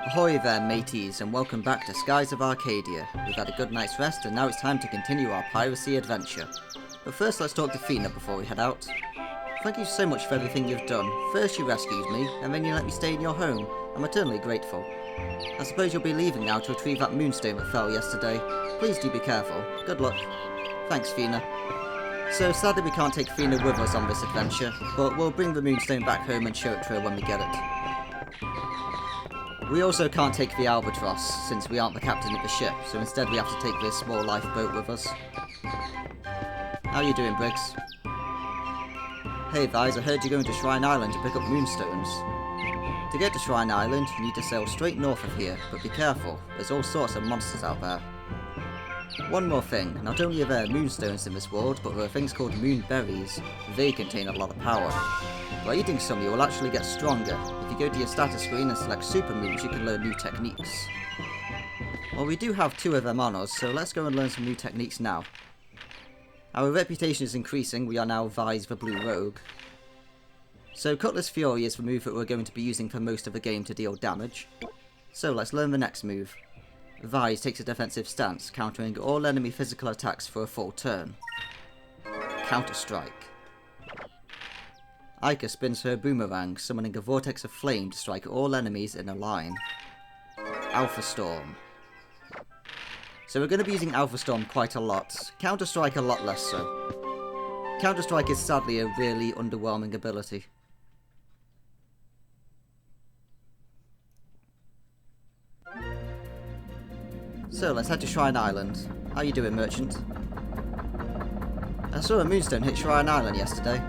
Ahoy there mateys, and welcome back to Skies of Arcadia. We've had a good night's rest and now it's time to continue our piracy adventure. But first let's talk to Fina before we head out. Thank you so much for everything you've done. First you rescued me, and then you let me stay in your home. I'm eternally grateful. I suppose you'll be leaving now to retrieve that moonstone that fell yesterday. Please do be careful. Good luck. Thanks Fina. So sadly we can't take Fina with us on this adventure, but we'll bring the moonstone back home and show it to her when we get it. We also can't take the Albatross, since we aren't the captain of the ship, so instead we have to take this small lifeboat with us. How you doing, Briggs? Hey guys, I heard you're going to Shrine Island to pick up moonstones. To get to Shrine Island, you need to sail straight north of here, but be careful, there's all sorts of monsters out there. One more thing, not only are there moonstones in this world, but there are things called moonberries. They contain a lot of power. By eating some, you will actually get stronger. If you go to your status screen and select super moves, you can learn new techniques. Well, we do have 2 of them on us, so let's go and learn some new techniques now. Our reputation is increasing, we are now Vise the Blue Rogue. So Cutlass Fury is the move that we're going to be using for most of the game to deal damage. So let's learn the next move. Vise takes a defensive stance, countering all enemy physical attacks for a full turn. Counter Strike. Ica spins her boomerang, summoning a vortex of flame to strike all enemies in a line. Alpha Storm. So we're going to be using Alpha Storm quite a lot. Counter Strike a lot less so. Counter Strike is sadly a really underwhelming ability. So let's head to Shrine Island. How you doing, merchant? I saw a moonstone hit Shrine Island yesterday.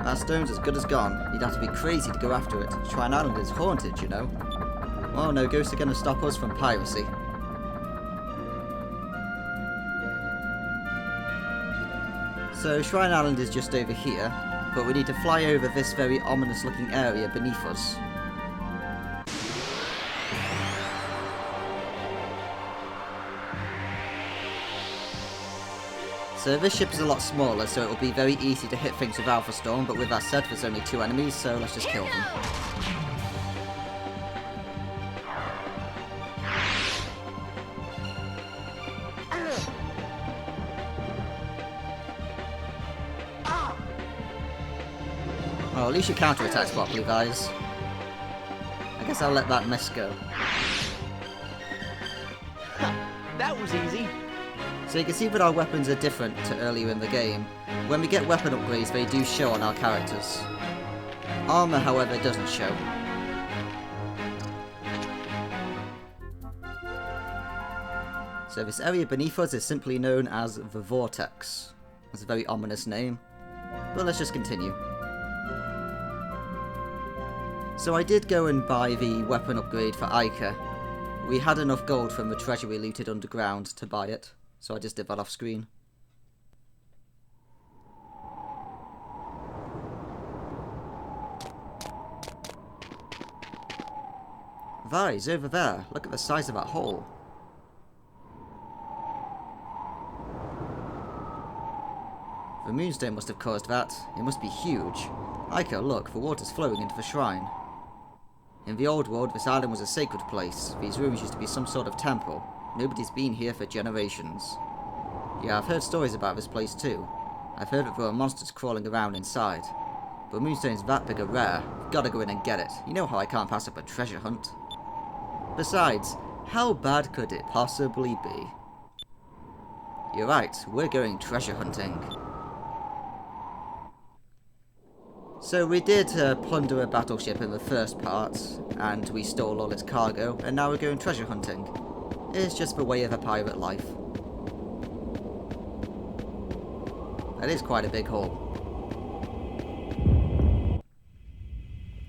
That stone's as good as gone. You'd have to be crazy to go after it. Shrine Island is haunted, you know. Oh no, ghosts are going to stop us from piracy. So Shrine Island is just over here, but we need to fly over this very ominous looking area beneath us. So this ship is a lot smaller, so it will be very easy to hit things with Alpha Storm, but with that said, there's only 2 enemies, so let's just kill them. Well, at least you counter-attacks properly, guys. I guess I'll let that miss go. That was easy. So you can see that our weapons are different to earlier in the game. When we get weapon upgrades, they do show on our characters. Armour, however, doesn't show. So this area beneath us is simply known as the Vortex. That's a very ominous name. But let's just continue. So I did go and buy the weapon upgrade for Ica. We had enough gold from the treasure we looted underground to buy it. So I just did that off screen. Vise, over there. Look at the size of that hole. The moonstone must have caused that. It must be huge. Ica, look, the water's flowing into the shrine. In the old world, this island was a sacred place. These rooms used to be some sort of temple. Nobody's been here for generations. Yeah, I've heard stories about this place too. I've heard that there are monsters crawling around inside. But moonstones that big are rare. We've gotta go in and get it. You know how I can't pass up a treasure hunt. Besides, how bad could it possibly be? You're right, we're going treasure hunting. So we did plunder a battleship in the first part, and we stole all its cargo, and now we're going treasure hunting. It's just the way of a pirate life. That is quite a big haul.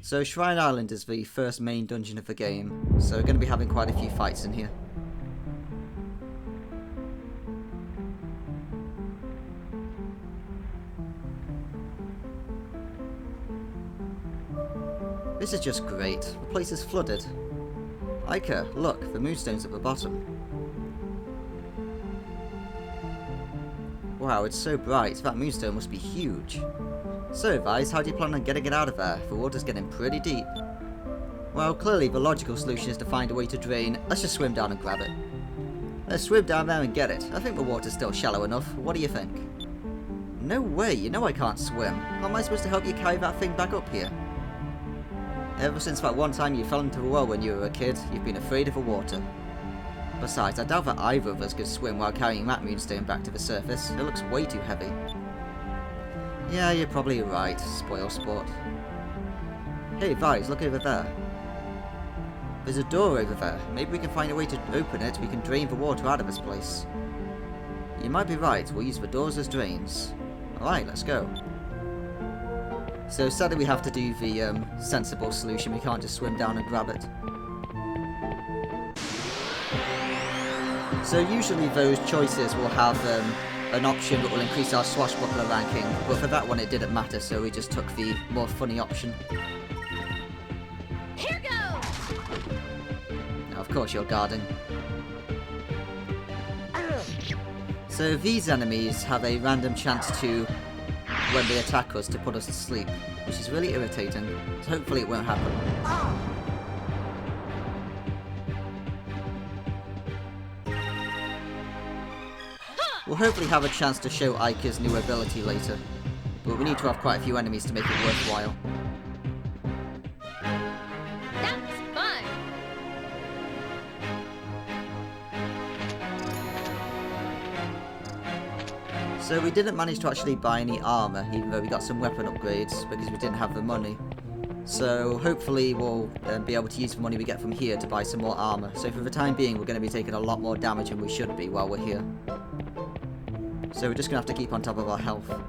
So Shrine Island is the first main dungeon of the game, so we're going to be having quite a few fights in here. This is just great. The place is flooded. Ica, look, the moonstone's at the bottom. Wow, it's so bright. That moonstone must be huge. So, Vise, how do you plan on getting it out of there? The water's getting pretty deep. Well, clearly the logical solution is to find a way to drain. Let's just swim down and grab it. Let's swim down there and get it. I think the water's still shallow enough. What do you think? No way, you know I can't swim. How am I supposed to help you carry that thing back up here? Ever since that one time you fell into the well when you were a kid, you've been afraid of the water. Besides, I doubt that either of us could swim while carrying that moonstone back to the surface. It looks way too heavy. Yeah, you're probably right, spoil sport. Hey, Vise, look over there. There's a door over there. Maybe we can find a way to open it. We can drain the water out of this place. You might be right. We'll use the doors as drains. Alright, let's go. So sadly we have to do the sensible solution. We can't just swim down and grab it. So usually those choices will have an option that will increase our swashbuckler ranking, but for that one it didn't matter, so we just took the more funny option. Here goes! Now, of course you're guarding. So these enemies have a random chance to, when they attack us, to put us to sleep, which is really irritating, so hopefully it won't happen. We'll hopefully have a chance to show Ika's new ability later, but we need to have quite a few enemies to make it worthwhile. That was fun! So we didn't manage to actually buy any armor, even though we got some weapon upgrades, because we didn't have the money. So hopefully we'll be able to use the money we get from here to buy some more armor. So for the time being, we're going to be taking a lot more damage than we should be while we're here. So we're just going to have to keep on top of our health. Well,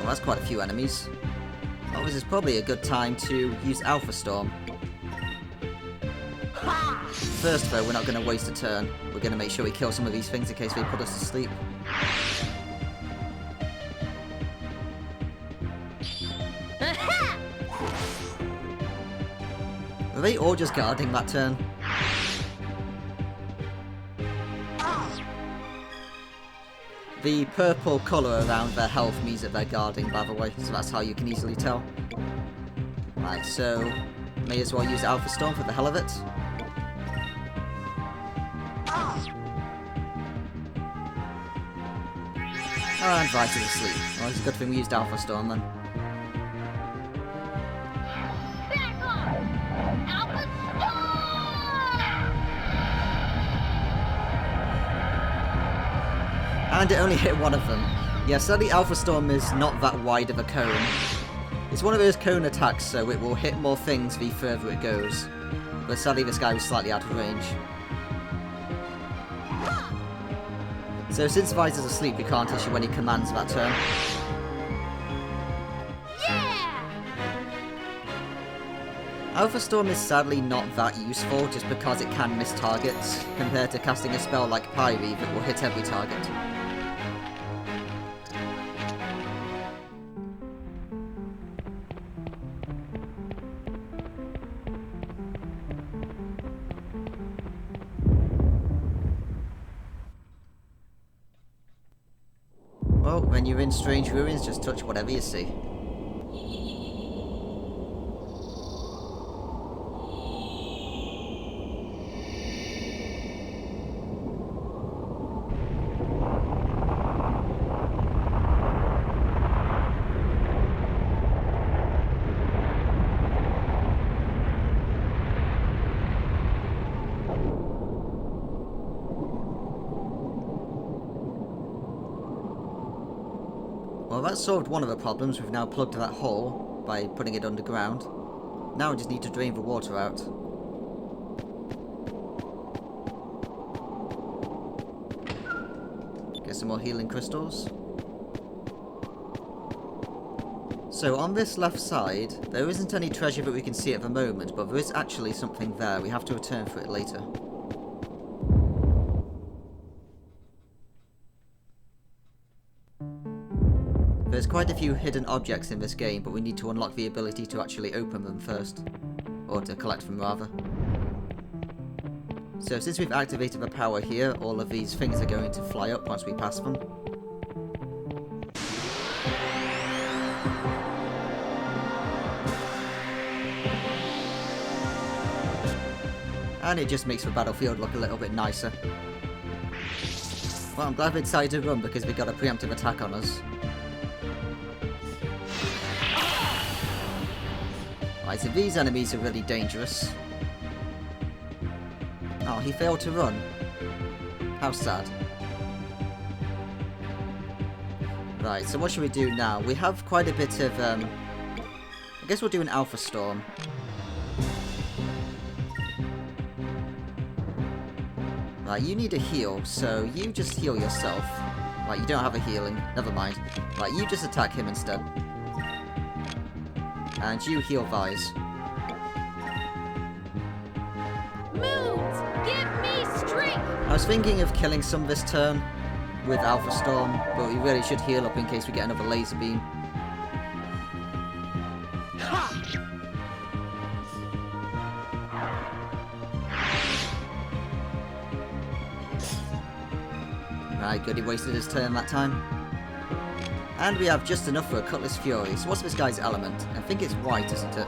that's quite a few enemies. Well, this is probably a good time to use Alpha Storm. First though, we're not going to waste a turn. We're going to make sure we kill some of these things in case they put us to sleep. Are they all just guarding that turn? The purple colour around their health means that they're guarding, by the way, so that's how you can easily tell. Right, so may as well use Alpha Storm for the hell of it. And Vice is asleep. Well, it's a good thing we used Alpha Storm then. Back off! Alpha Storm! And it only hit one of them. Yeah, sadly Alpha Storm is not that wide of a cone. It's one of those cone attacks, so it will hit more things the further it goes. But sadly this guy was slightly out of range. So since Vice is asleep, we can't issue any commands that turn. Yeah! Alpha Storm is sadly not that useful just because it can miss targets, compared to casting a spell like Pyre that will hit every target. Well, when you're in strange ruins, just touch whatever you see. Well, that solved one of the problems. We've now plugged that hole by putting it underground. Now we just need to drain the water out. Get some more healing crystals. So on this left side, there isn't any treasure that we can see at the moment, but there is actually something there. We have to return for it later. There's quite a few hidden objects in this game, but we need to unlock the ability to actually open them first. Or to collect them, rather. So since we've activated the power here, all of these things are going to fly up once we pass them. And it just makes the battlefield look a little bit nicer. Well, I'm glad we decided to run because we got a preemptive attack on us. Right, so these enemies are really dangerous. Oh, he failed to run. How sad. Right, so what should we do now? We have quite a bit of, I guess we'll do an Alpha Storm. Right, you need a heal, so you just heal yourself. Right, you don't have a healing. Never mind. Right, you just attack him instead. And you heal Vise. Moons, give me strength. I was thinking of killing some this turn with Alpha Storm, but we really should heal up in case we get another laser beam. Right, good, he wasted his turn that time. And we have just enough for a Cutlass Fury. So what's this guy's element? I think it's white, isn't it?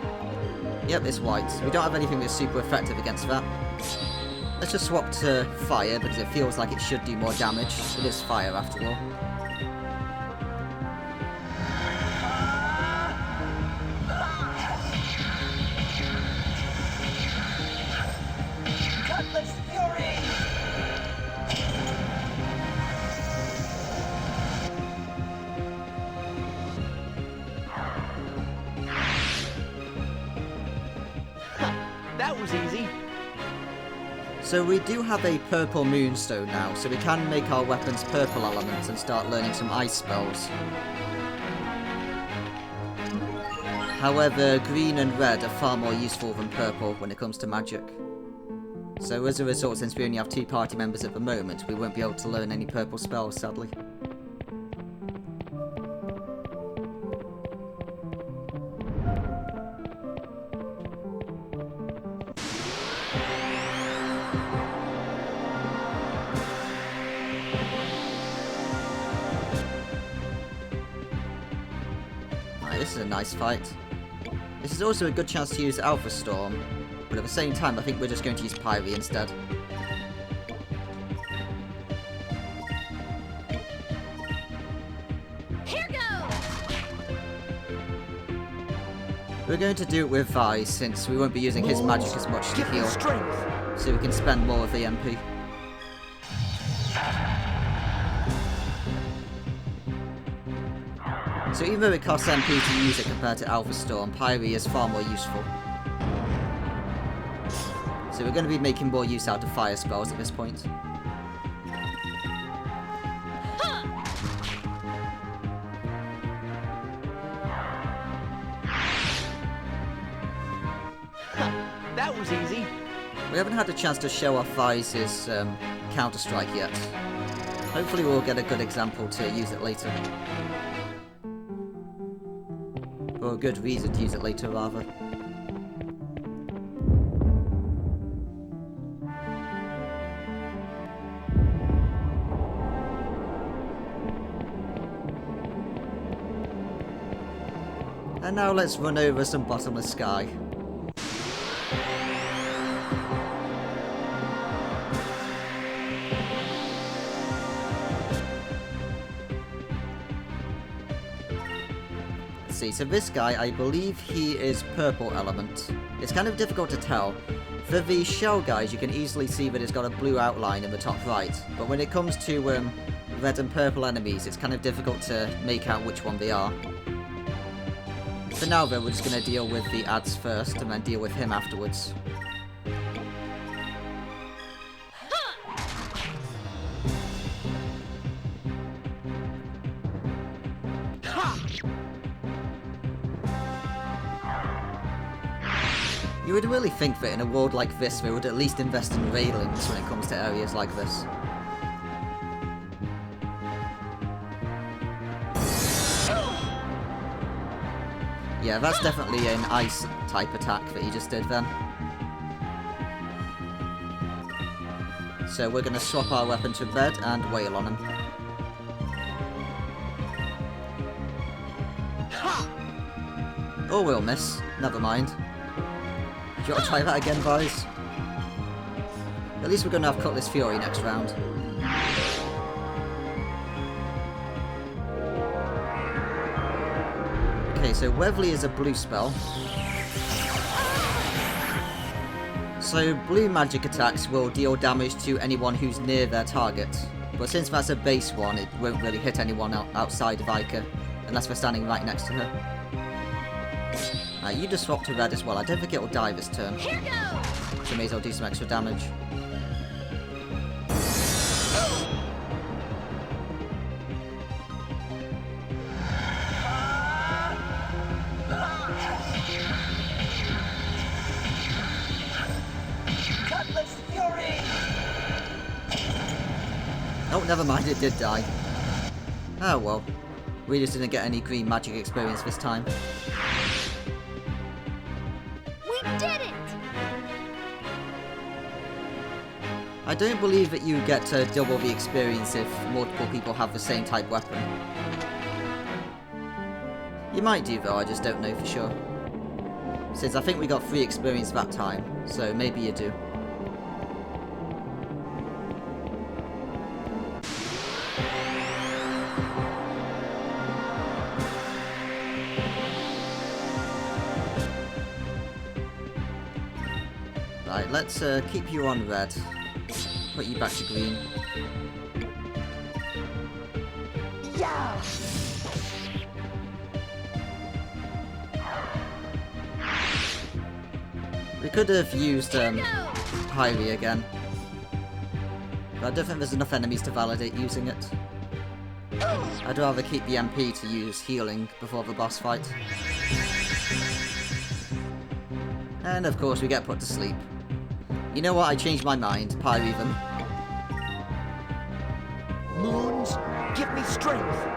Yep, it's white. We don't have anything that's super effective against that. Let's just swap to fire, because it feels like it should do more damage. It is fire, after all. Cutlass Fury! That was easy. So we do have a purple moonstone now, so we can make our weapons purple elements and start learning some ice spells. However, green and red are far more useful than purple when it comes to magic. So as a result, since we only have 2 party members at the moment, we won't be able to learn any purple spells, sadly. This is a nice fight. This is also a good chance to use Alpha Storm, but at the same time I think we're just going to use Pyre instead. Here goes. We're going to do it with Vi, since we won't be using his magic as much to Give me heal, strength. so we can spend more of the MP. So even though it costs MP to use it compared to Alpha Storm, Pyre is far more useful. So we're going to be making more use out of fire spells at this point. That was easy. We haven't had a chance to show off Vi's counter-strike yet. Hopefully we'll get a good example to use it later. Or a good reason to use it later, rather. And now let's run over some bottomless sky. See, so this guy, I believe he is purple element. It's kind of difficult to tell. For the shell guys, you can easily see that it's got a blue outline in the top right, but when it comes to red and purple enemies, it's kind of difficult to make out which one they are. For now though, we're just going to deal with the ads first, and then deal with him afterwards. You would really think that in a world like this, they would at least invest in railings when it comes to areas like this. Yeah, that's definitely an ice type attack that he just did then. So we're going to swap our weapon to red and wail on him. Or we'll miss. Never mind. Do you want to try that again, guys? At least we're going to have Cutlass Fury next round. Okay, so Weatherly is a blue spell. So blue magic attacks will deal damage to anyone who's near their target. But since that's a base one, it won't really hit anyone outside of Ica, unless we're standing right next to her. You disrupt to red as well. I don't think it'll die this turn. Here goes. So may as well do some extra damage. Cutlass Fury! Oh, never mind, it did die. Oh well. We just didn't get any green magic experience this time. We did it! I don't believe that you get to double the experience if multiple people have the same type weapon. You might do though, I just don't know for sure. Since I think we got 3 experience that time, so maybe you do. Right, let's keep you on red. Put you back to green. Yeah! We could have used Pyrie again. But I don't think there's enough enemies to validate using it. I'd rather keep the MP to use healing before the boss fight. And of course we get put to sleep. You know what, I changed my mind. Pyrie them. Moons, give me strength!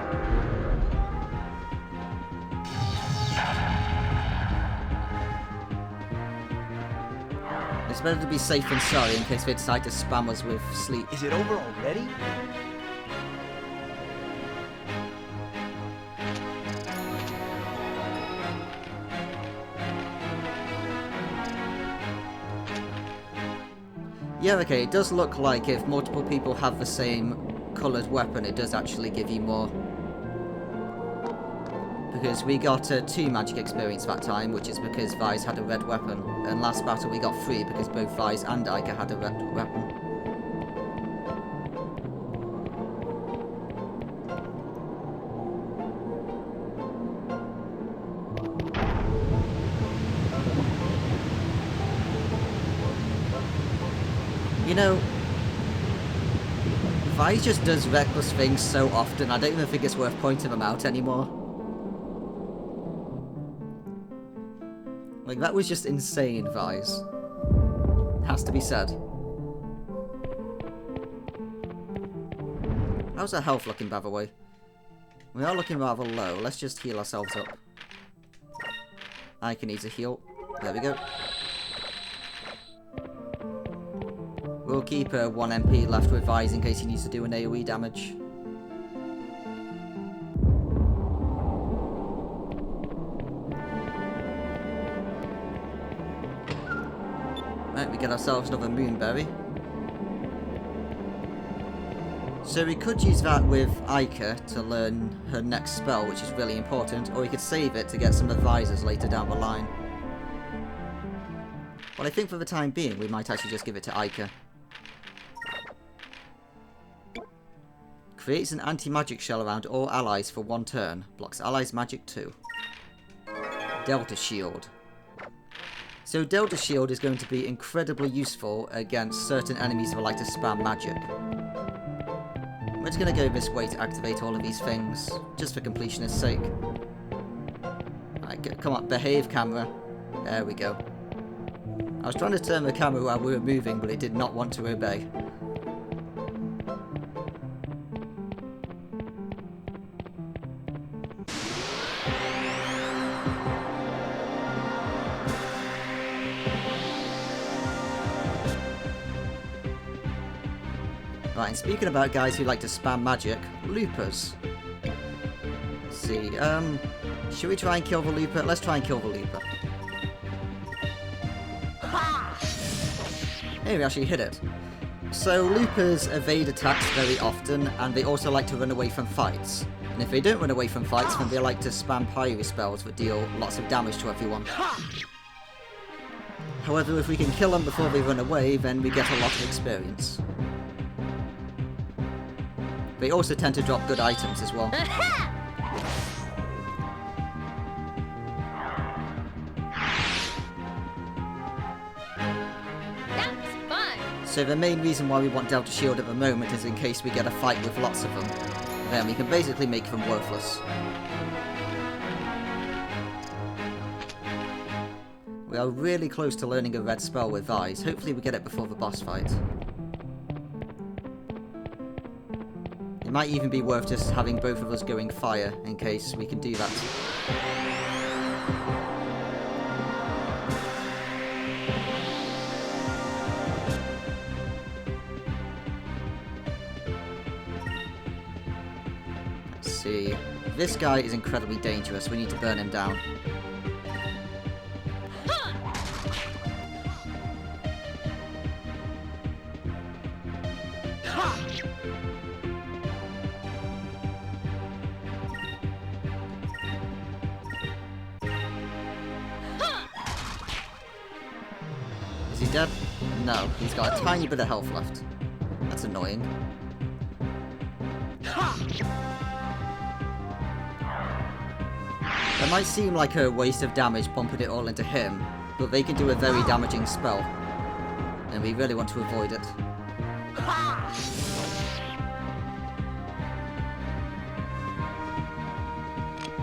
It's better to be safe than sorry in case they decide to spam us with sleep. Is it over already? Yeah, okay, it does look like if multiple people have the same coloured weapon, it does actually give you more. Because we got 2 magic experience that time, which is because Vise had a red weapon. And last battle we got 3 because both Vise and Ica had a red weapon. You know, Vise just does reckless things so often, I don't even think it's worth pointing them out anymore. Like, that was just insane, Vise. Has to be said. How's our health looking, by the way? We are looking rather low. Let's just heal ourselves up. Ica needs a heal. There we go. We'll keep 1 MP left with Vise in case he needs to do an AoE damage. Right, we get ourselves another Moonberry. So we could use that with Ica to learn her next spell, which is really important, or we could save it to get some advisors later down the line. But I think for the time being, we might actually just give it to Ica. Creates an anti-magic shell around all allies for 1 turn. Blocks allies' magic too. Delta Shield. So Delta Shield is going to be incredibly useful against certain enemies that like to spam magic. We're just going to go this way to activate all of these things, just for completionist's sake. Right, come on, behave camera. There we go. I was trying to turn the camera while we were moving, but it did not want to obey. Right, and speaking about guys who like to spam magic, loopers. Let's see, should we try and kill the looper? Let's try and kill the looper. Hey, we actually hit it. So loopers evade attacks very often, and they also like to run away from fights. And if they don't run away from fights, then they like to spam pyro spells that deal lots of damage to everyone. However, if we can kill them before they run away, then we get a lot of experience. They also tend to drop good items as well. So the main reason why we want Delta Shield at the moment is in case we get a fight with lots of them. Then we can basically make them worthless. We are really close to learning a red spell with Eyes. Hopefully we get it before the boss fight. It might even be worth just having both of us going fire in case we can do that. See, this guy is incredibly dangerous. We need to burn him down. Is he dead? No, he's got a tiny bit of health left. That's annoying. It might seem like a waste of damage pumping it all into him, but they can do a very damaging spell. And we really want to avoid it.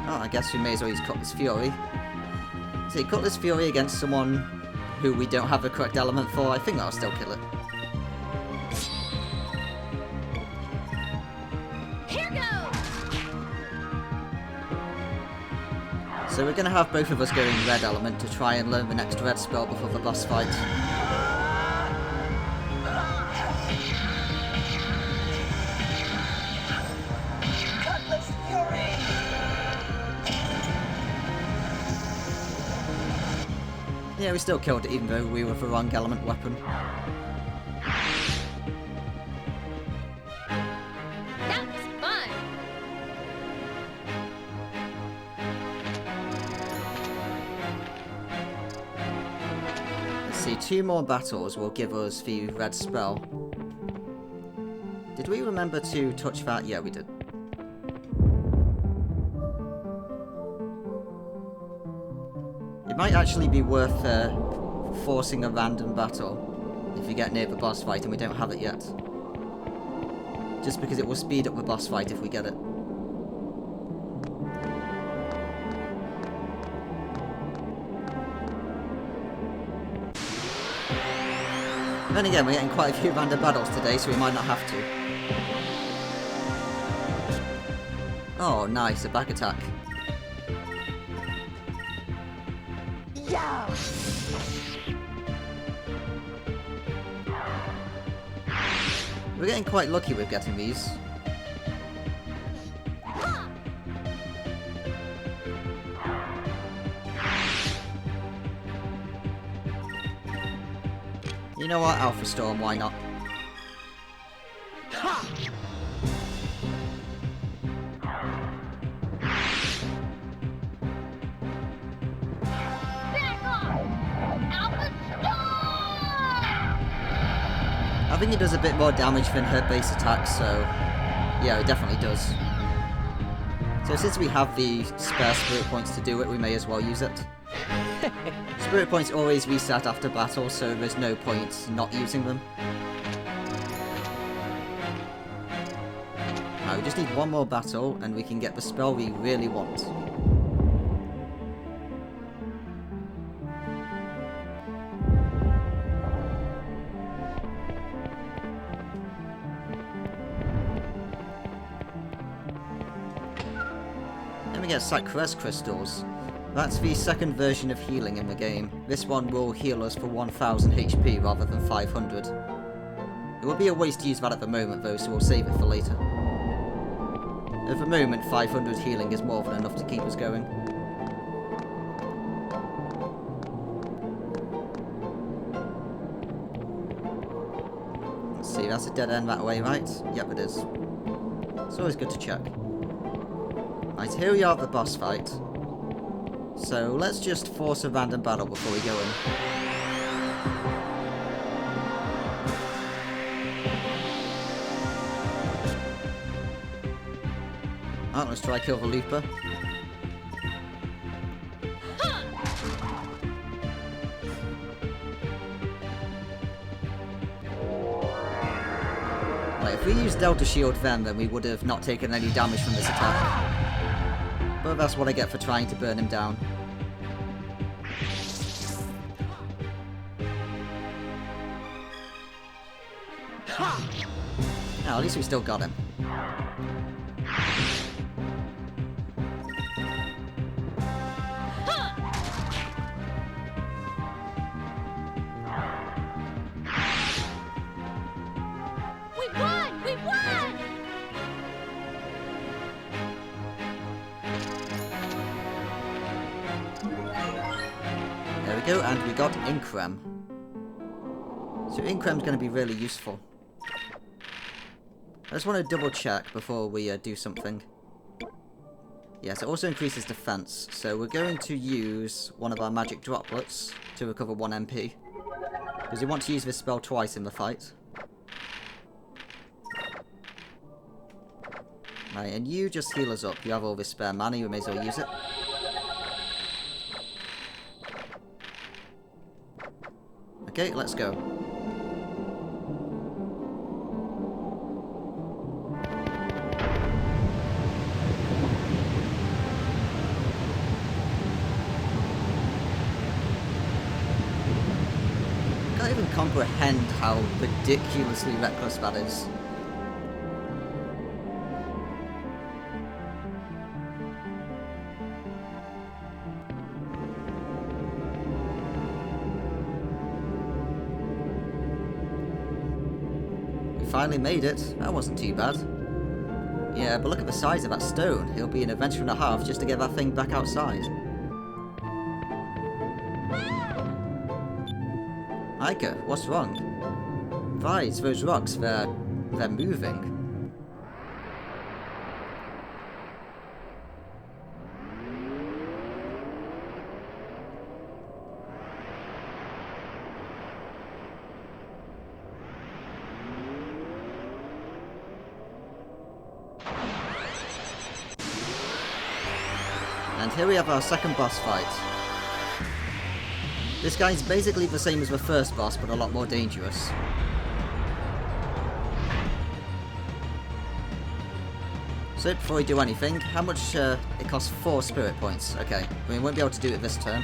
Oh, I guess we may as well use Cutlass Fury. See, Cutlass Fury against someone who we don't have the correct element for, I think that'll still kill it. So we're going to have both of us going red element to try and learn the next red spell before the boss fight. Cutlass Fury! Yeah, we still killed it even though we were the wrong element weapon. See, 2 more battles will give us the red spell. Did we remember to touch that? Yeah, we did. It might actually be worth forcing a random battle if we get near the boss fight and we don't have it yet. Just because it will speed up the boss fight if we get it. Then again, we're getting quite a few random battles today, so we might not have to. Oh, nice, a back attack. Yeah! We're getting quite lucky with getting these. You know what, Alpha Storm, why not? I think it does a bit more damage than her base attack, so yeah, it definitely does. So since we have the spare spirit points to do it, we may as well use it. Spirit points always reset after battle, so there's no point not using them. Now we just need one more battle, and we can get the spell we really want. Then we get Sacres Crystals. That's the second version of healing in the game. This one will heal us for 1000 HP rather than 500. It would be a waste to use that at the moment though, so we'll save it for later. At the moment, 500 healing is more than enough to keep us going. Let's see, Maybe that's a dead end that way, right? Yep, it is. It's always good to check. Right, here we are at the boss fight. So let's just force a random battle before we go in. Alright, let's try kill the Looper. Right, if we used Delta Shield then we would have not taken any damage from this attack. But that's what I get for trying to burn him down. Oh, at least we still got him. We won! We won! There we go, and we got Increm. So Increm's going to be really useful. I just want to double check before we do something. Yes, it also increases defense, so we're going to use one of our magic droplets to recover 1 MP. Because we want to use this spell twice in the fight. Right, and you just heal us up. You have all this spare mana, you may as well use it. Okay, let's go. I can't even comprehend how ridiculously reckless that is. Finally made it. That wasn't too bad. Yeah, but look at the size of that stone. It'll be an adventure and a half just to get that thing back outside. Ica, what's wrong? Right, those rocks, they're moving. And here we have our second boss fight. This guy's basically the same as the first boss, but a lot more dangerous. So before we do anything, how much it costs 4 spirit points. Okay, we won't be able to do it this turn.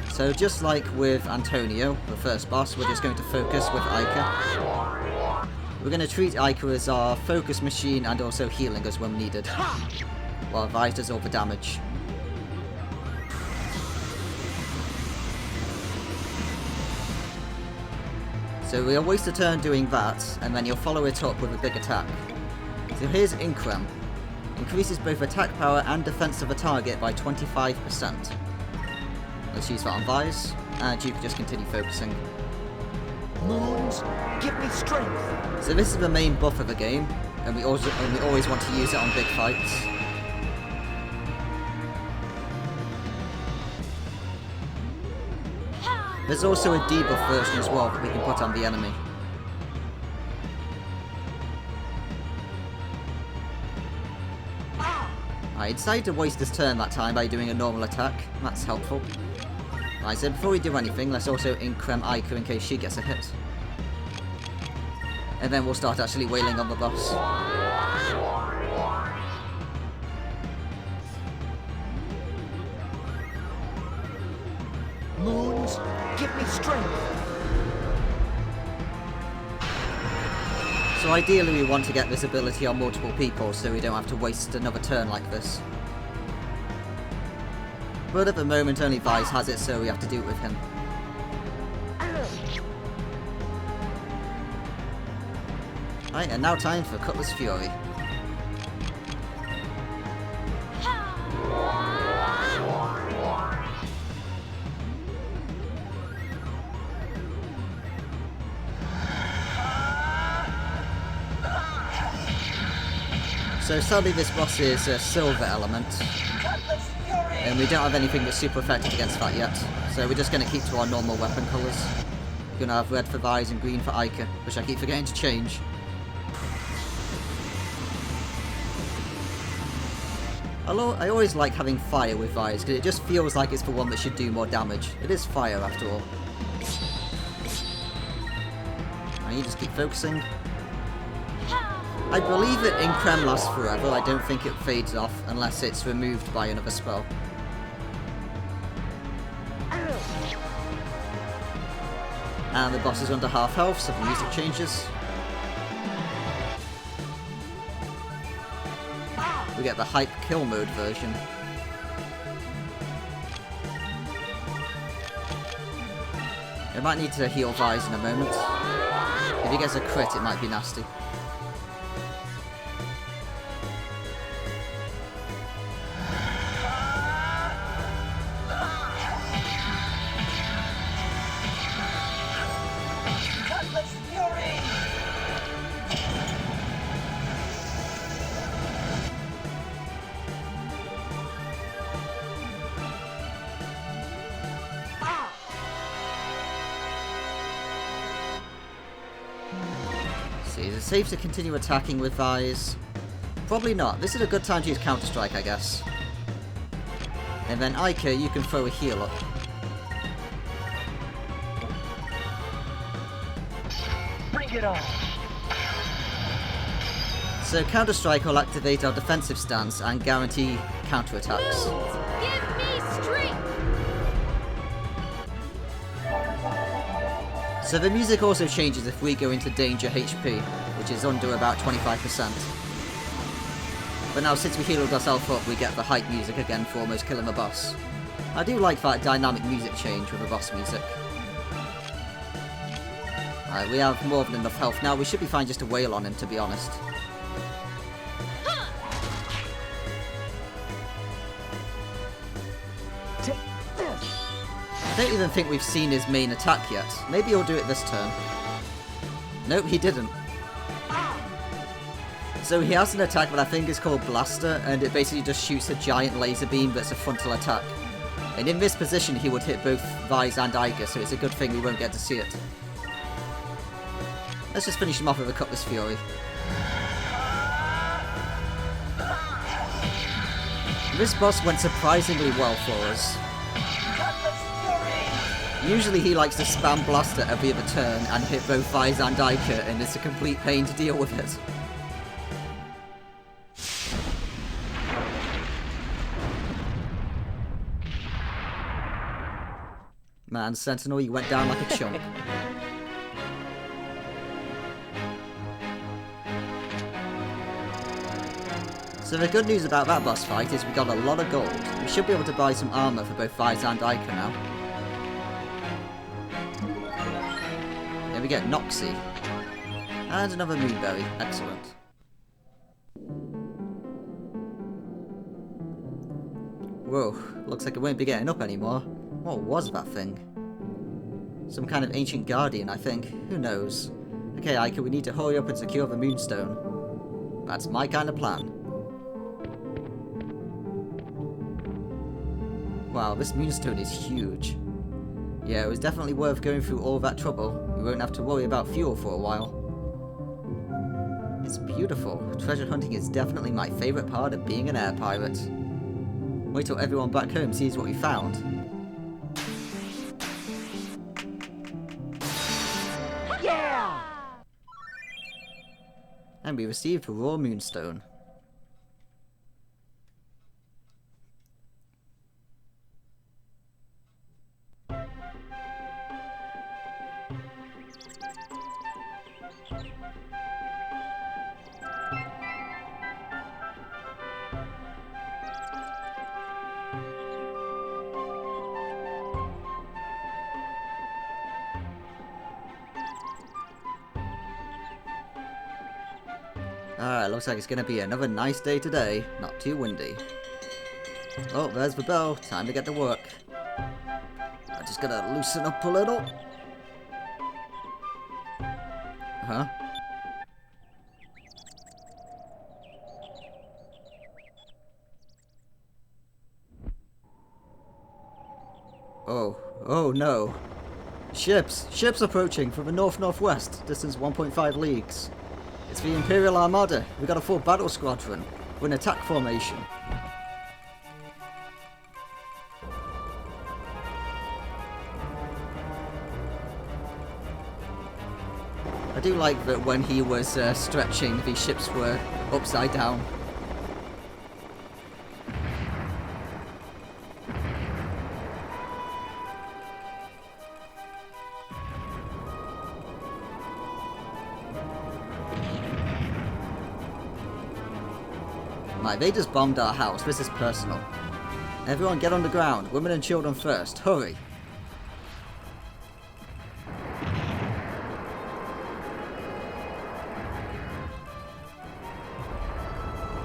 So just like with Antonio, the first boss, we're just going to focus with Ica. We're going to treat Ica as our focus machine and also healing us when needed, while Vice does all the damage. So we'll waste a turn doing that, and then you'll follow it up with a big attack. So here's Increm. Increases both attack power and defense of a target by 25%. Let's use that on Vice, and you can just continue focusing. Moons, give me strength. So this is the main buff of the game, and we always want to use it on big fights. There's also a debuff version as well that we can put on the enemy. I decided to waste this turn that time by doing a normal attack. That's helpful. Right, so before we do anything, let's also Increm Ica in case she gets a hit. And then we'll start actually wailing on the boss. Moons, give me strength. So ideally we want to get this ability on multiple people so we don't have to waste another turn like this. But at the moment only Vice has it, so we have to do it with him. Right, and now time for Cutlass Fury. So sadly this boss is a silver element, and we don't have anything that's super effective against that yet, so we're just going to keep to our normal weapon colours. We're going to have red for Vise and green for Ica, which I keep forgetting to change. I always like having fire with Vise, because it just feels like it's the one that should do more damage. It is fire after all. And you just keep focusing. I believe that in Creme lasts forever. I don't think it fades off unless it's removed by another spell. And the boss is under half health, so the music changes. We get the hype kill mode version. I might need to heal Vise in a moment. If he gets a crit, it might be nasty. Is it safe to continue attacking with Vise? Probably not. This is a good time to use Counter-Strike, I guess. And then Ica, you can throw a heal up. Bring it on. So Counter-Strike will activate our defensive stance and guarantee counter-attacks. Give me strength! So the music also changes if we go into danger HP, which is under about 25%. But now since we healed ourselves up, we get the hype music again for almost killing the boss. I do like that dynamic music change with the boss music. Alright, we have more than enough health now. We should be fine just to wail on him, to be honest. I don't even think we've seen his main attack yet. Maybe he'll do it this turn. Nope, he didn't. So he has an attack that I think is called Blaster, and it basically just shoots a giant laser beam that's a frontal attack. And in this position he would hit both Vise and Ica, so it's a good thing we won't get to see it. Let's just finish him off with a Cutlass Fury. This boss went surprisingly well for us. Usually he likes to spam Blaster every other turn and hit both Vise and Ica, and it's a complete pain to deal with it. Man, Sentinel, you went down like a chump. So the good news about that boss fight is we got a lot of gold. We should be able to buy some armor for both Vise and Ica now. Here we get Noxie. And another Moonberry. Excellent. Whoa, looks like it won't be getting up anymore. What was that thing? Some kind of ancient guardian, I think. Who knows? Okay, Ica, we need to hurry up and secure the moonstone. That's my kind of plan. Wow, this moonstone is huge. Yeah, it was definitely worth going through all that trouble. We won't have to worry about fuel for a while. It's beautiful. Treasure hunting is definitely my favourite part of being an air pirate. Wait till everyone back home sees what we found. Yeah! And we received a raw moonstone. Alright, looks like it's gonna be another nice day today. Not too windy. Oh, there's the bell. Time to get to work. I'm just gonna loosen up a little. Oh no. Ships approaching from the north-northwest, distance 1.5 leagues. It's the Imperial Armada. We got a full battle squadron. We're in attack formation. I do like that when he was stretching, the ships were upside down. They just bombed our house. This is personal. Everyone get on the ground. Women and children first. Hurry.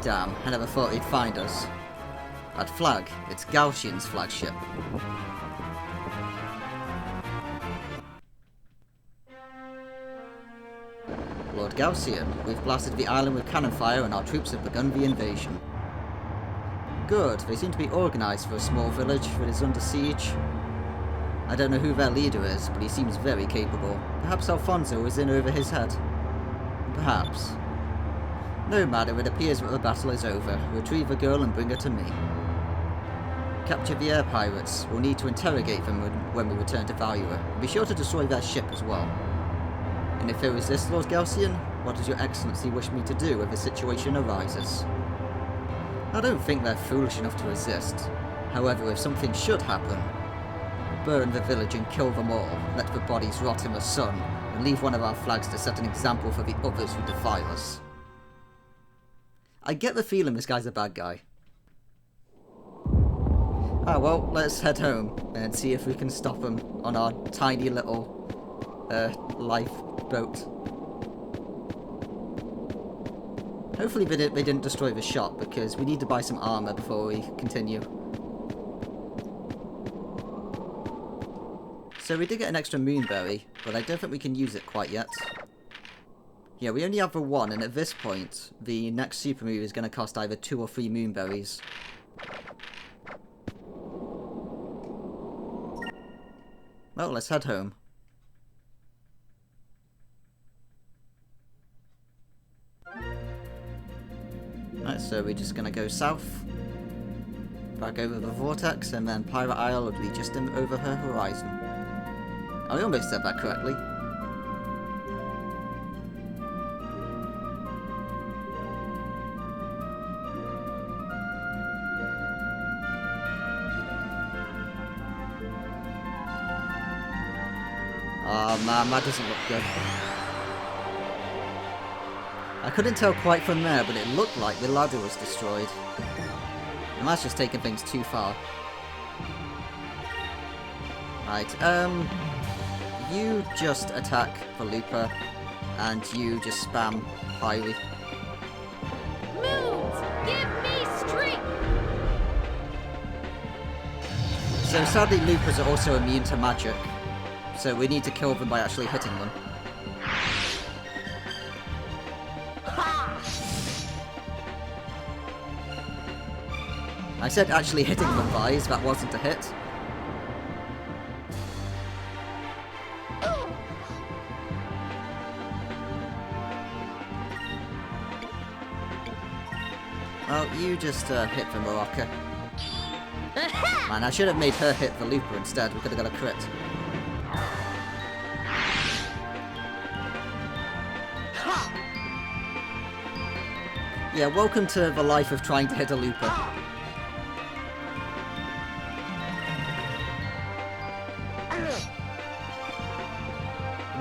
Damn, I never thought he'd find us. That flag, it's Gaussian's flagship. Lord Gaussian, we've blasted the island with cannon fire and our troops have begun the invasion. Good, they seem to be organised for a small village that is under siege. I don't know who their leader is, but he seems very capable. Perhaps Alfonso is in over his head. Perhaps. No matter, it appears that the battle is over. Retrieve the girl and bring her to me. Capture the air pirates. We'll need to interrogate them when we return to Valua. Be sure to destroy their ship as well. And if they resist, Lord Gaussian, what does your excellency wish me to do if the situation arises? I don't think they're foolish enough to resist. However, if something should happen, burn the village and kill them all, let the bodies rot in the sun, and leave one of our flags to set an example for the others who defy us. I get the feeling this guy's a bad guy. Ah, well, let's head home and see if we can stop him on our tiny little lifeboat. Hopefully they didn't destroy the shop, because we need to buy some armor before we continue. So we did get an extra moonberry, but I don't think we can use it quite yet. Yeah, we only have the one, and at this point, the next super move is going to cost either 2 or 3 moonberries. Well, let's head home. Right, so we're just going to go south, back over the vortex, and then Pirate Isle will be just over her horizon. I almost said that correctly. Oh man, that doesn't look good. I couldn't tell quite from there, but it looked like the ladder was destroyed. And that's just taking things too far. Right, you just attack the Looper, and you just spam Pyrie. Moons, give me strength! So sadly, Loopers are also immune to magic, so we need to kill them by actually hitting them. I said actually hitting them, guys, that wasn't a hit. Well, you just hit the Morocco. Man, I should have made her hit the Looper instead. We could have got a crit. Yeah, welcome to the life of trying to hit a Looper.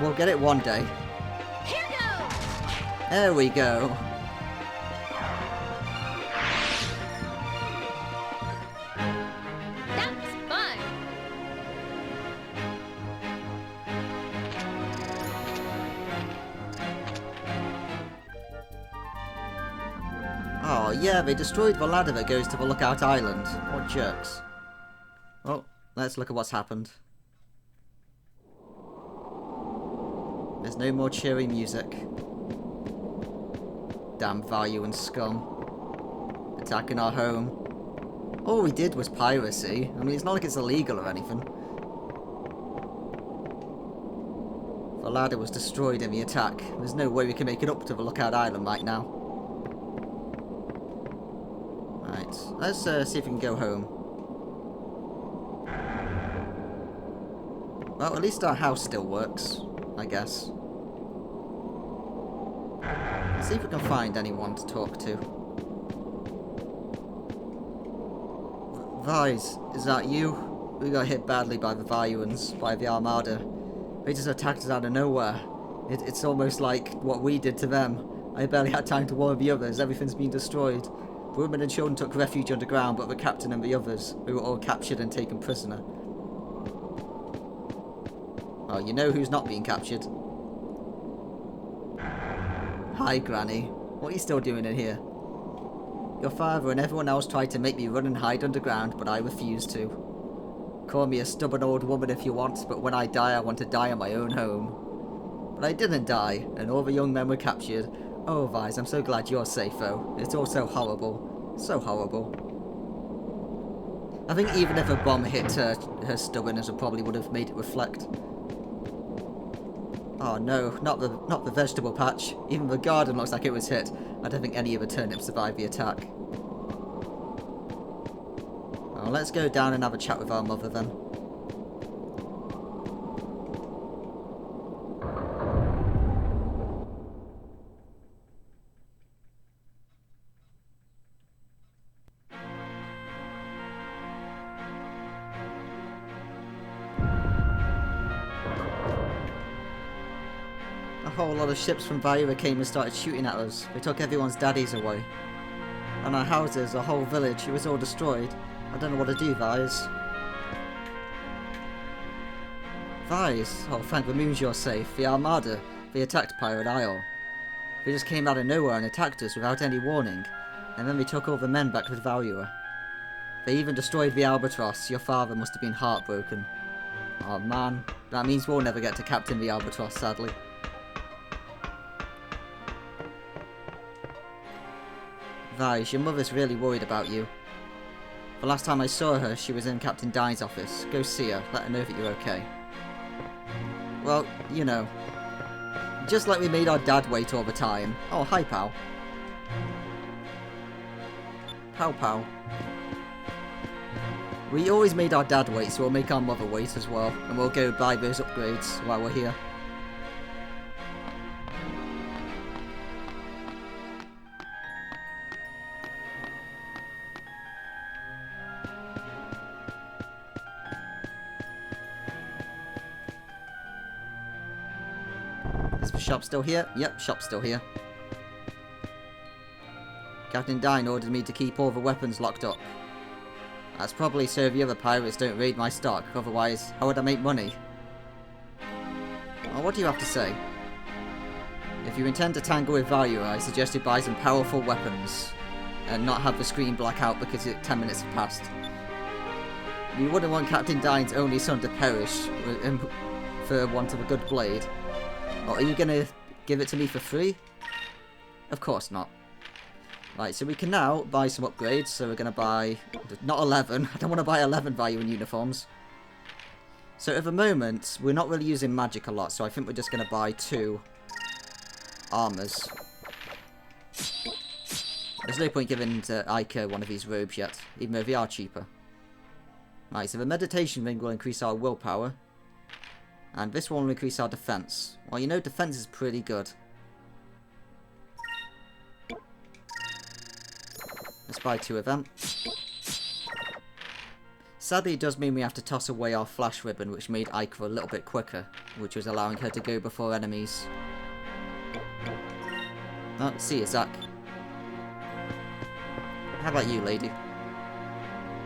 We'll get it one day. Here goes! There we go. That was fun! Oh yeah, they destroyed the ladder that goes to the Lookout Island. What jerks. Well, let's look at what's happened. There's no more cheery music. Damn value and scum. Attacking our home. All we did was piracy. I mean, it's not like it's illegal or anything. The ladder was destroyed in the attack. There's no way we can make it up to the Lookout Island right now. Right, let's see if we can go home. Well, at least our house still works, I guess. Let's see if we can find anyone to talk to. Vise, is that you? We got hit badly by the Valuans, by the Armada. They just attacked us out of nowhere. It's almost like what we did to them. I barely had time to warn the others. Everything's been destroyed. The women and children took refuge underground, but the captain and the others, we were all captured and taken prisoner. Oh, you know who's not being captured? Hi, Granny. What are you still doing in here? Your father and everyone else tried to make me run and hide underground, but I refused to. Call me a stubborn old woman if you want, but when I die, I want to die in my own home. But I didn't die, and all the young men were captured. Oh, Vise, I'm so glad you're safe, though. It's all so horrible. So horrible. I think even if a bomb hit her stubbornness, it probably would have made it reflect. Oh no, not the vegetable patch. Even the garden looks like it was hit. I don't think any of the turnips survived the attack. Well, let's go down and have a chat with our mother then. A whole lot of ships from Vaira came and started shooting at us. They took everyone's daddies away. And our houses, our whole village, it was all destroyed. I don't know what to do, Vise. Vise? Oh, thank the moons you're safe. The Armada, they attacked Pirate Isle. They just came out of nowhere and attacked us without any warning. And then they took all the men back with Valuer. They even destroyed the Albatross. Your father must have been heartbroken. Oh man, that means we'll never get to captain the Albatross, sadly. Vise, your mother's really worried about you. The last time I saw her, she was in Captain Dine's office. Go see her, let her know that you're okay. Well, you know. Just like we made our dad wait all the time. Oh, hi, pal. Pal. We always made our dad wait, so we'll make our mother wait as well. And we'll go buy those upgrades while we're here. Is the shop still here? Yep, shop's still here. Captain Dine ordered me to keep all the weapons locked up. That's probably so the other pirates don't raid my stock, otherwise, how would I make money? Well, what do you have to say? If you intend to tangle with Valuer, I suggest you buy some powerful weapons, and not have the screen black out because 10 minutes have passed. You wouldn't want Captain Dine's only son to perish for want of a good blade. Or are you going to give it to me for free? Of course not. Right, so we can now buy some upgrades. So we're going to buy, not 11. I don't want to buy 11 Valuan uniforms. So at the moment, we're not really using magic a lot. So I think we're just going to buy 2 armors. There's no point giving Ica one of these robes yet, even though they are cheaper. Right, so the meditation ring will increase our willpower. And this one will increase our defense. Well, you know, defense is pretty good. Let's buy 2 of them. Sadly, it does mean we have to toss away our flash ribbon, which made Ica a little bit quicker, which was allowing her to go before enemies. Oh, see you, Zach. How about you, lady?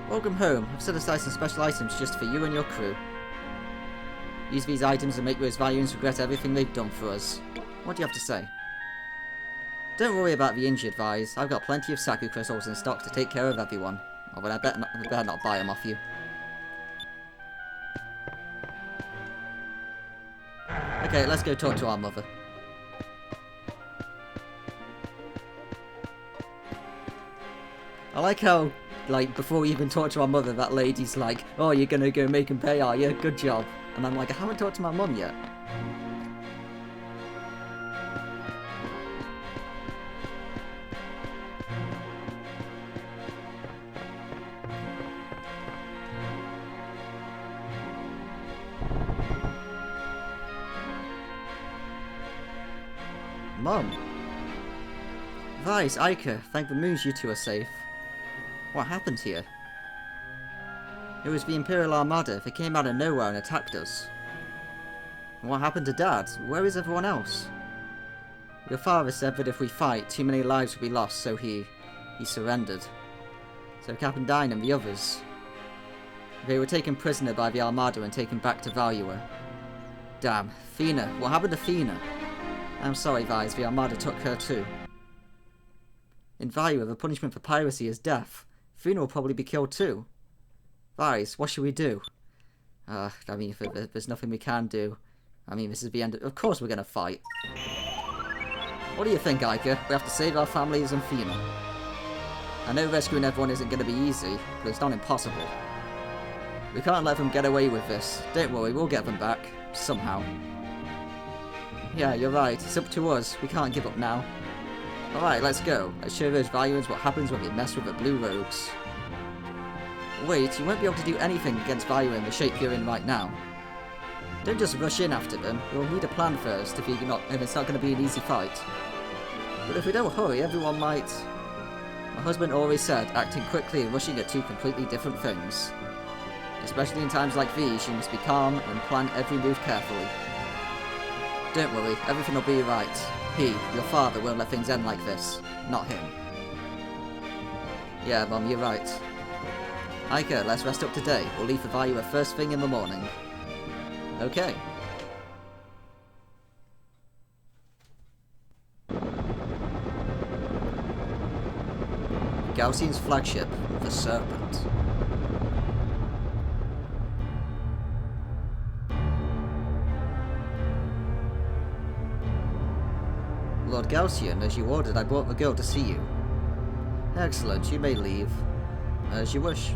Welcome home. I've set aside some special items just for you and your crew. Use these items and make those Valuans regret everything they've done for us. What do you have to say? Don't worry about the injured, Vise. I've got plenty of Saku crystals in stock to take care of everyone. Oh, but I better not buy them off you. Okay, let's go talk to our mother. I like how, like, before we even talk to our mother, that lady's like, oh, you're gonna go make him pay, are you? Good job. And I'm like, I haven't talked to my mum yet. Mom. Vice, Ica, thank the moons you two are safe. What happened here? It was the Imperial Armada. They came out of nowhere and attacked us. And what happened to Dad? Where is everyone else? Your father said that if we fight, too many lives will be lost, so he surrendered. So Captain Dine and the others, they were taken prisoner by the Armada and taken back to Valua. Damn. Fina. What happened to Fina? I'm sorry, Vice. The Armada took her too. In Valua, the punishment for piracy is death. Fina will probably be killed too. Vice, what should we do? I mean, if there's nothing we can do. I mean, this is the end. Of course we're going to fight. What do you think, Ica? We have to save our families and Fina. I know rescuing everyone isn't going to be easy, but it's not impossible. We can't let them get away with this. Don't worry, we'll get them back. Somehow. Yeah, you're right. It's up to us. We can't give up now. Alright, let's go. Let's show those Valuans what happens when we mess with the Blue Rogues. Wait, you won't be able to do anything against Valua in the shape you're in right now. Don't just rush in after them. We'll need a plan first if it's not going to be an easy fight. But if we don't hurry, everyone might... My husband always said acting quickly and rushing are two completely different things. Especially in times like these, you must be calm and plan every move carefully. Don't worry, everything will be right. He, your father, won't let things end like this. Not him. Yeah, Mom, you're right. Ica, let's rest up today. We'll leave for Valua first thing in the morning. Okay. Gaussian's flagship, the Serpent. Lord Gaussian, as you ordered, I brought the girl to see you. Excellent, you may leave. As you wish.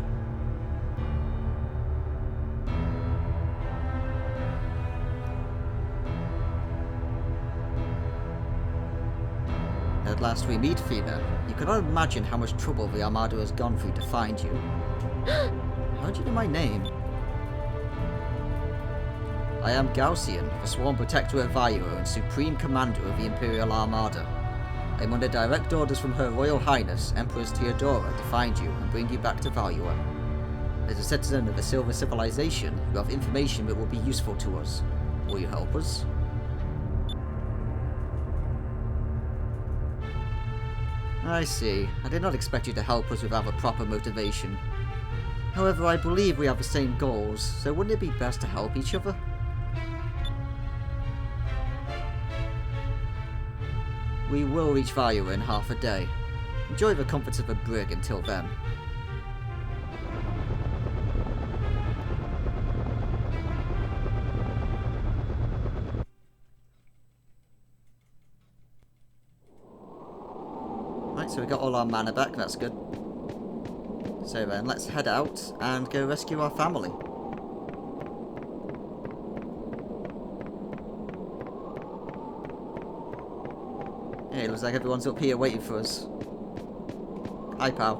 At last we meet, Fina. You cannot imagine how much trouble the Armada has gone through to find you. How do you know my name? I am Gaussian, the sworn protector of Valua and supreme commander of the Imperial Armada. I am under direct orders from Her Royal Highness, Empress Theodora, to find you and bring you back to Valua. As a citizen of the Silver Civilization, you have information that will be useful to us. Will you help us? I see. I did not expect you to help us without a proper motivation. However, I believe we have the same goals, so wouldn't it be best to help each other? We will reach Valua in half a day. Enjoy the comforts of a brig until then. Right, so we got all our mana back, that's good. So then, let's head out and go rescue our family. Hey, looks like everyone's up here waiting for us. Hi, pal.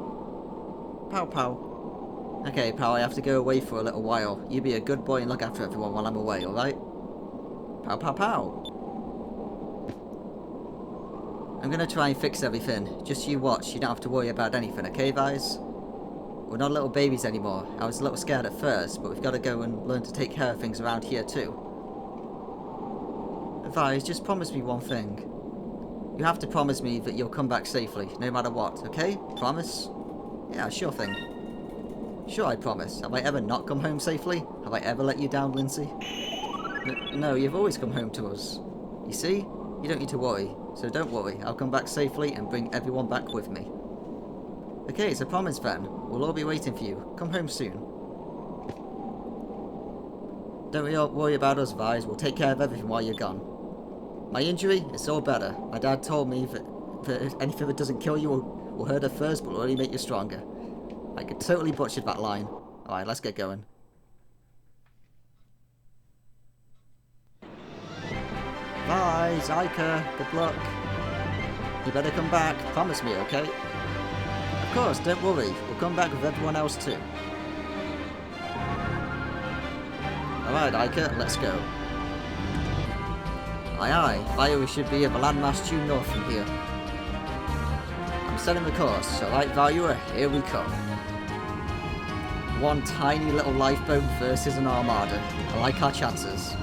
Pow, pow. Okay, pal, I have to go away for a little while. You be a good boy and look after everyone while I'm away, alright? Pow, pow, pow. I'm gonna try and fix everything. Just you watch, you don't have to worry about anything, okay, guys? We're not little babies anymore. I was a little scared at first, but we've got to go and learn to take care of things around here too. Vise, just promise me one thing. You have to promise me that you'll come back safely, no matter what, okay? Promise? Yeah, sure thing. Sure, I promise. Have I ever not come home safely? Have I ever let you down, Lindsay? No, you've always come home to us. You see? You don't need to worry. So don't worry, I'll come back safely and bring everyone back with me. Okay, it's a promise then. We'll all be waiting for you. Come home soon. Don't worry about us, Vise. We'll take care of everything while you're gone. My injury? It's all better. My dad told me that anything that doesn't kill you will hurt at first, but will only make you stronger. I could totally butchered that line. Alright, let's get going. Vise, Ica, good luck. You better come back. Promise me, okay? Of course, don't worry. We'll come back with everyone else too. Alright, Ica, let's go. Aye aye, Valuer should be of a landmass due north from here. I'm setting the course, so right Valuer, here we come. One tiny little lifeboat versus an armada. I like our chances.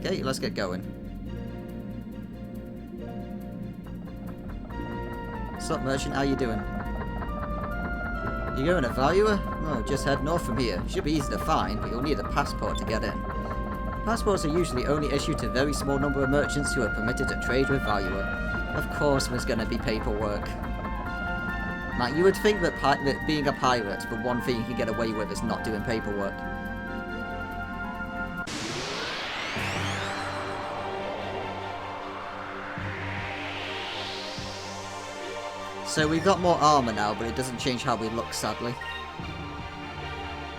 Okay, let's get going. What's up, merchant? How you doing? You going to Valuer? Oh, just head north from here. Should be easy to find, but you'll need a passport to get in. Passports are usually only issued to a very small number of merchants who are permitted to trade with Valuer. Of course there's going to be paperwork. Now, you would think that, that being a pirate, the one thing you can get away with is not doing paperwork. So we've got more armor now, but it doesn't change how we look, sadly.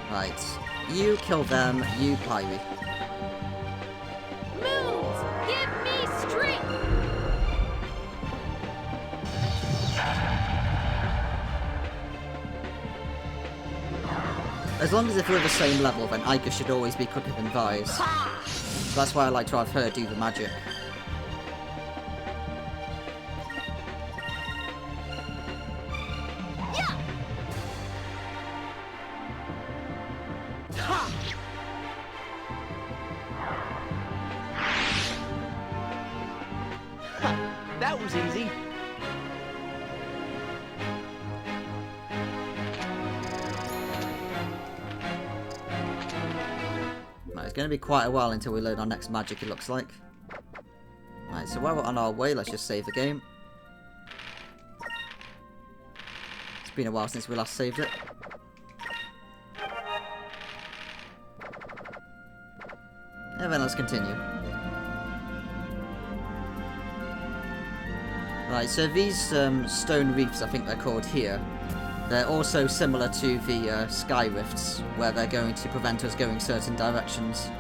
Right. You kill them, you pirate. Moons, give me strength. As long as if we're the same level, then Ica should always be quicker than Vise. So that's why I like to have her do the magic. That was easy. Right, it's going to be quite a while until we learn our next magic, it looks like. Right, so while we're on our way, let's just save the game. It's been a while since we last saved it. And then let's continue. Right, so these stone reefs, I think they're called here, they're also similar to the sky rifts, where they're going to prevent us going certain directions.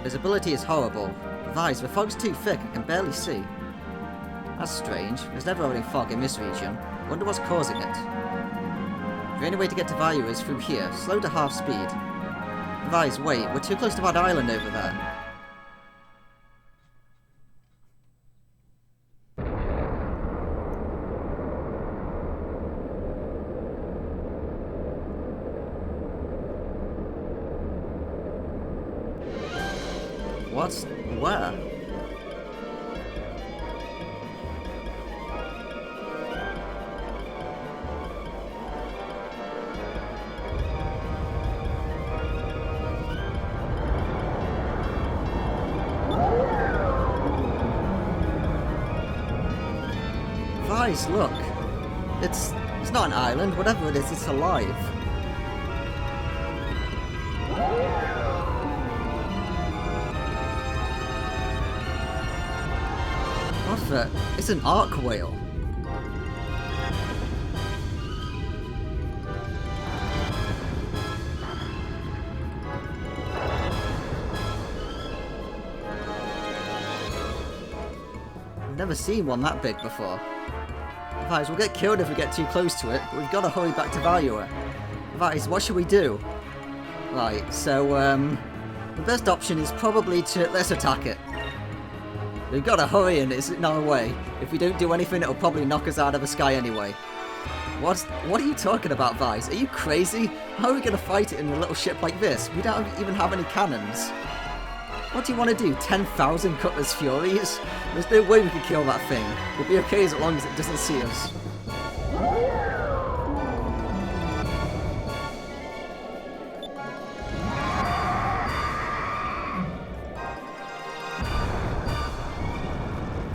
Visibility is horrible. Vise, the fog's too thick, I can barely see. That's strange, there's never any fog in this region. Wonder what's causing it. The only way to get to Vayu is through here, slow to half speed. Vise, wait, we're too close to that island over there. What's... where? Vise, look. It's not an island, whatever it is, it's alive. What the? It's an arc whale. I've never seen one that big before. Vise, we'll get killed if we get too close to it, but we've got to hurry back to Valuer. Vise, what should we do? Right, so, the best option is probably to... let's attack it. We've got to hurry and it's in our way. If we don't do anything, it'll probably knock us out of the sky anyway. What are you talking about, Vise? Are you crazy? How are we going to fight it in a little ship like this? We don't even have any cannons. What do you want to do? 10,000 Cutlass Furies? There's no way we can kill that thing. We'll be okay as long as it doesn't see us.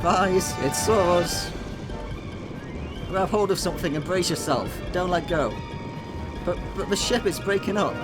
Vise, it soars. Grab hold of something and brace yourself. Don't let go. But the ship is breaking up.